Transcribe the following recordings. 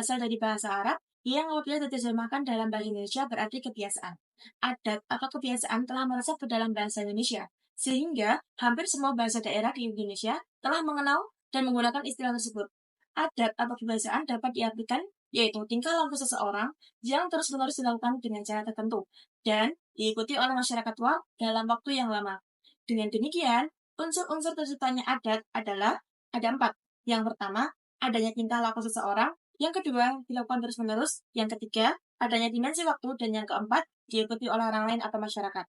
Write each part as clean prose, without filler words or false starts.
berasal dari bahasa Arab yang apabila diterjemahkan dalam bahasa Indonesia berarti kebiasaan. Adat atau kebiasaan telah meresap ke dalam bahasa Indonesia, sehingga hampir semua bahasa daerah di Indonesia telah mengenal dan menggunakan istilah tersebut. Adat atau kebiasaan dapat diartikan yaitu tingkah laku seseorang yang terus-menerus dilakukan dengan cara tertentu dan diikuti oleh masyarakat luar dalam waktu yang lama. Dengan demikian, unsur-unsur terciptanya adat adalah ada 4. Yang pertama, adanya tingkah laku seseorang. Yang kedua, dilakukan terus-menerus. Yang ketiga, adanya dimensi waktu. Dan yang keempat, diikuti oleh orang lain atau masyarakat.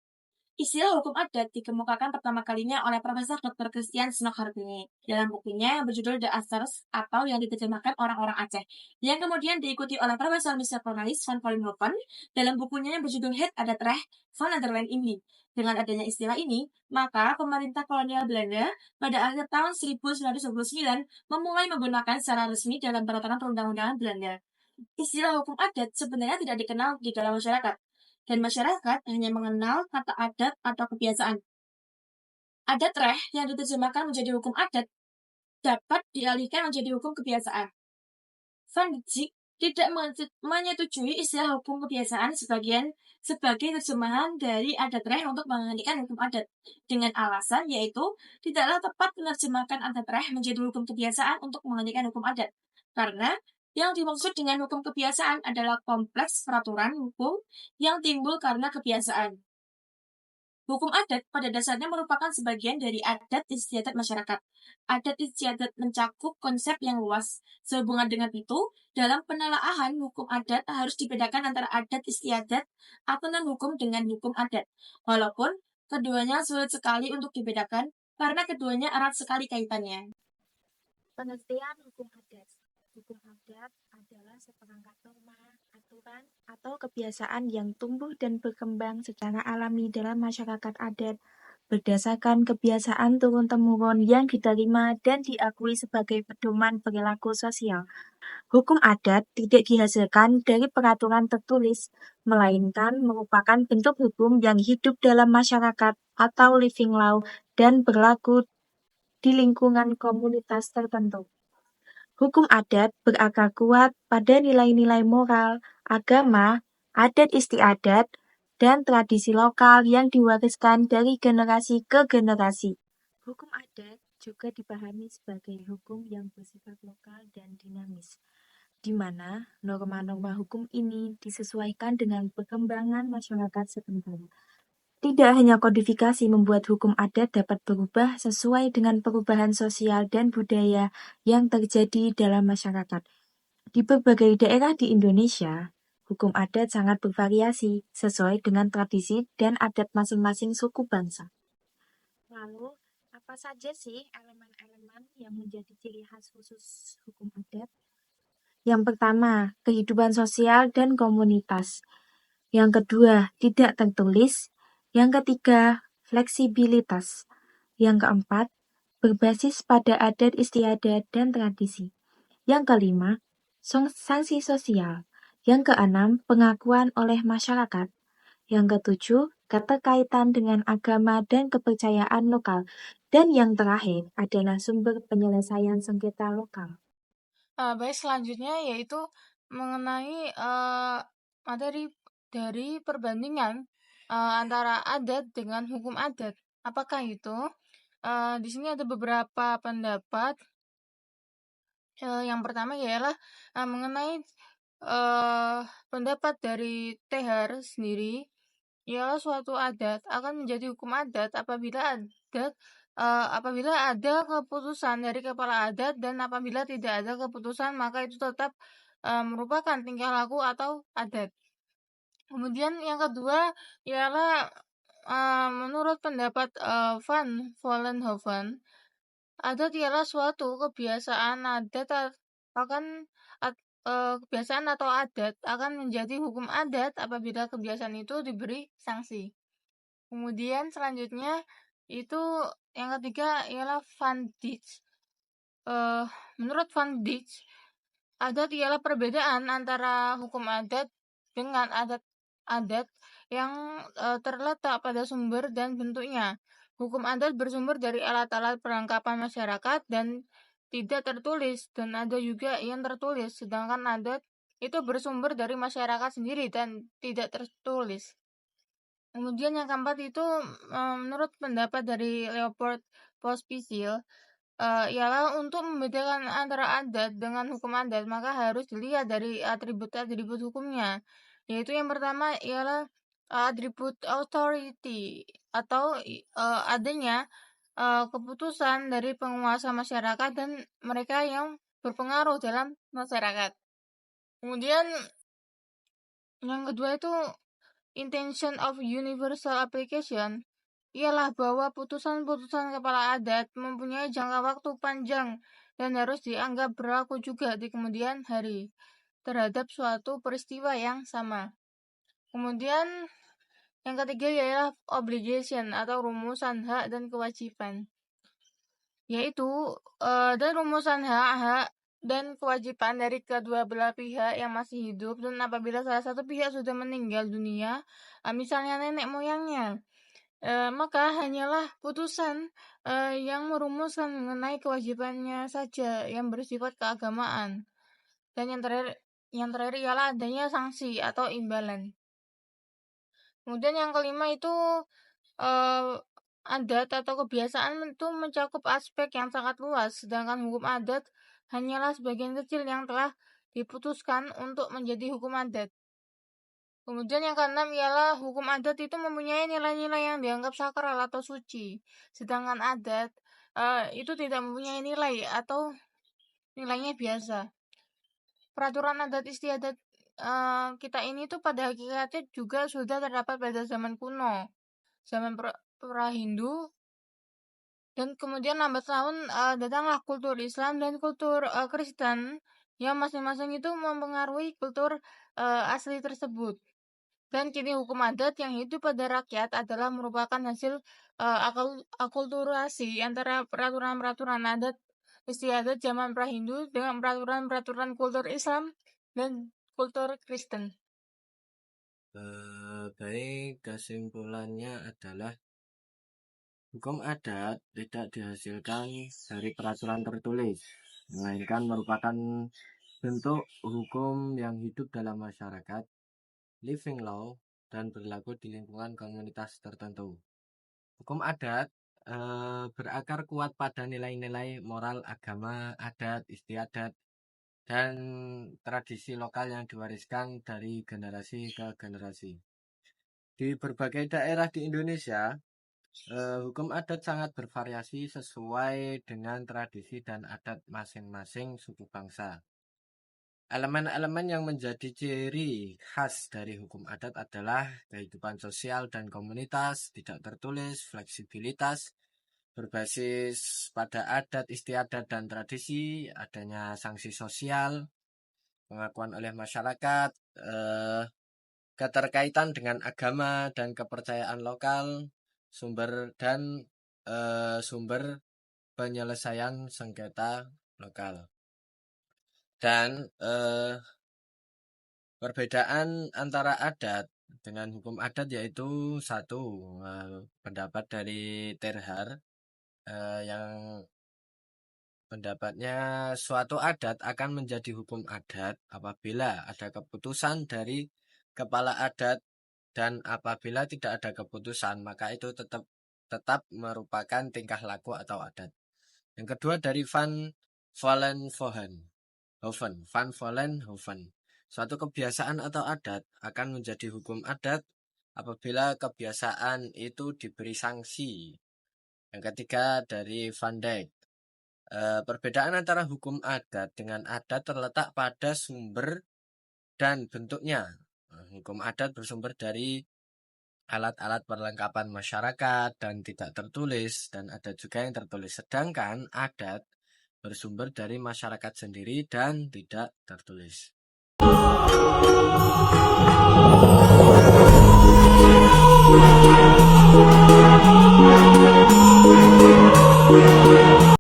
Istilah hukum adat dikemukakan pertama kalinya oleh Profesor Dr. Christian Snokharbini dalam bukunya yang berjudul The Asters atau yang diterjemahkan orang-orang Aceh, yang kemudian diikuti oleh Profesor Michel Cornelis van Vollenhoven dalam bukunya yang berjudul Het Adat Recht van Nederland ini. Dengan adanya istilah ini, maka pemerintah kolonial Belanda pada akhir tahun 1929 memulai menggunakan secara resmi dalam peraturan perundang-undangan Belanda. Istilah hukum adat sebenarnya tidak dikenal di dalam masyarakat, dan masyarakat hanya mengenal kata adat atau kebiasaan. Adat reh yang diterjemahkan menjadi hukum adat dapat dialihkan menjadi hukum kebiasaan. Van Dijk tidak menyetujui istilah hukum kebiasaan sebagai terjemahan dari adat reh untuk menggantikan hukum adat, dengan alasan yaitu tidaklah tepat menerjemahkan adat reh menjadi hukum kebiasaan untuk menggantikan hukum adat, karena yang dimaksud dengan hukum kebiasaan adalah kompleks peraturan hukum yang timbul karena kebiasaan. Hukum adat pada dasarnya merupakan sebagian dari adat istiadat masyarakat. Adat istiadat mencakup konsep yang luas. Sehubungan dengan itu, dalam penelaahan hukum adat harus dibedakan antara adat istiadat atau non-hukum dengan hukum adat. Walaupun keduanya sulit sekali untuk dibedakan karena keduanya erat sekali kaitannya. Pengertian hukum adat. Hukum adat adalah seperangkat norma, aturan, atau kebiasaan yang tumbuh dan berkembang secara alami dalam masyarakat adat berdasarkan kebiasaan turun-temurun yang diterima dan diakui sebagai pedoman perilaku sosial. Hukum adat tidak dihasilkan dari peraturan tertulis, melainkan merupakan bentuk hukum yang hidup dalam masyarakat atau living law dan berlaku di lingkungan komunitas tertentu. Hukum adat berakar kuat pada nilai-nilai moral, agama, adat istiadat, dan tradisi lokal yang diwariskan dari generasi ke generasi. Hukum adat juga dipahami sebagai hukum yang bersifat lokal dan dinamis, di mana norma-norma hukum ini disesuaikan dengan perkembangan masyarakat setempat. Tidak hanya kodifikasi membuat hukum adat dapat berubah sesuai dengan perubahan sosial dan budaya yang terjadi dalam masyarakat. Di berbagai daerah di Indonesia, hukum adat sangat bervariasi sesuai dengan tradisi dan adat masing-masing suku bangsa. Lalu, apa saja sih elemen-elemen yang menjadi ciri khas khusus hukum adat? Yang pertama, kehidupan sosial dan komunitas. Yang kedua, tidak tertulis. Yang ketiga, fleksibilitas. Yang keempat, berbasis pada adat istiadat dan tradisi. Yang kelima, sanksi sosial. Yang keenam, pengakuan oleh masyarakat. Yang ketujuh, keterkaitan dengan agama dan kepercayaan lokal. Dan yang terakhir adalah sumber penyelesaian sengketa lokal. Baik, selanjutnya yaitu mengenai dari perbandingan antara adat dengan hukum adat. Apakah itu? Di sini ada beberapa pendapat. Yang pertama ialah mengenai pendapat dari Tehar sendiri, ialah suatu adat akan menjadi hukum adat apabila ada keputusan dari kepala adat, dan apabila tidak ada keputusan maka itu tetap merupakan tingkah laku atau adat. Kemudian yang kedua ialah menurut pendapat Van Vollenhoven, adat ialah suatu kebiasaan kebiasaan atau adat akan menjadi hukum adat apabila kebiasaan itu diberi sanksi. Kemudian selanjutnya itu yang ketiga ialah Van Dijk. Menurut Van Dijk, adat ialah perbedaan antara hukum adat dengan adat yang terletak pada sumber dan bentuknya. Hukum adat bersumber dari alat-alat perlengkapan masyarakat dan tidak tertulis dan ada juga yang tertulis, sedangkan adat itu bersumber dari masyarakat sendiri dan tidak tertulis. Kemudian yang keempat itu menurut pendapat dari Leopold Pospisil, ialah untuk membedakan antara adat dengan hukum adat maka harus dilihat dari atribut-atribut hukumnya, yaitu yang pertama ialah atribut authority atau adanya keputusan dari penguasa masyarakat dan mereka yang berpengaruh dalam masyarakat. Kemudian yang kedua itu intention of universal application, ialah bahwa putusan-putusan kepala adat mempunyai jangka waktu panjang dan harus dianggap berlaku juga di kemudian hari terhadap suatu peristiwa yang sama. Kemudian yang ketiga ialah obligation atau rumusan hak dan kewajiban, yaitu dan rumusan hak dan kewajiban dari kedua belah pihak yang masih hidup, dan apabila salah satu pihak sudah meninggal dunia, misalnya nenek moyangnya, maka hanyalah putusan yang merumuskan mengenai kewajibannya saja yang bersifat keagamaan. Dan yang terakhir ialah adanya sanksi atau imbalan. Kemudian yang kelima itu adat atau kebiasaan itu mencakup aspek yang sangat luas, sedangkan hukum adat hanyalah sebagian kecil yang telah diputuskan untuk menjadi hukum adat. Kemudian yang keenam ialah hukum adat itu mempunyai nilai-nilai yang dianggap sakral atau suci, sedangkan adat itu tidak mempunyai nilai atau nilainya biasa. Peraturan adat istiadat kita ini tuh pada hakikatnya juga sudah terdapat pada zaman kuno, zaman pra-Hindu, dan kemudian lambat laun datanglah kultur Islam dan kultur Kristen yang masing-masing itu mempengaruhi kultur asli tersebut. Dan kini hukum adat yang hidup pada rakyat adalah merupakan hasil akulturasi antara peraturan-peraturan adat istiadat zaman pra-Hindu dengan peraturan-peraturan kultur Islam dan kultur Kristen. Baik, kesimpulannya adalah hukum adat tidak dihasilkan dari peraturan tertulis, melainkan merupakan bentuk hukum yang hidup dalam masyarakat, living law, dan berlaku di lingkungan komunitas tertentu. Hukum adat berakar kuat pada nilai-nilai moral agama, adat, istiadat, dan tradisi lokal yang diwariskan dari generasi ke generasi. Di berbagai daerah di Indonesia, hukum adat sangat bervariasi sesuai dengan tradisi dan adat masing-masing suku bangsa. Elemen-elemen yang menjadi ciri khas dari hukum adat adalah kehidupan sosial dan komunitas, tidak tertulis, fleksibilitas, berbasis pada adat, istiadat, dan tradisi, adanya sanksi sosial, pengakuan oleh masyarakat, keterkaitan dengan agama dan kepercayaan lokal, sumber penyelesaian sengketa lokal. Dan perbedaan antara adat dengan hukum adat yaitu satu, pendapat dari Terhar yang pendapatnya suatu adat akan menjadi hukum adat apabila ada keputusan dari kepala adat, dan apabila tidak ada keputusan maka itu tetap merupakan tingkah laku atau adat. Yang kedua dari Van Vollenhoven, suatu kebiasaan atau adat akan menjadi hukum adat apabila kebiasaan itu diberi sanksi. Yang ketiga dari Van Dijk, perbedaan antara hukum adat dengan adat terletak pada sumber dan bentuknya. Hukum adat bersumber dari alat-alat perlengkapan masyarakat dan tidak tertulis, dan ada juga yang tertulis. Sedangkan adat bersumber dari masyarakat sendiri dan tidak tertulis.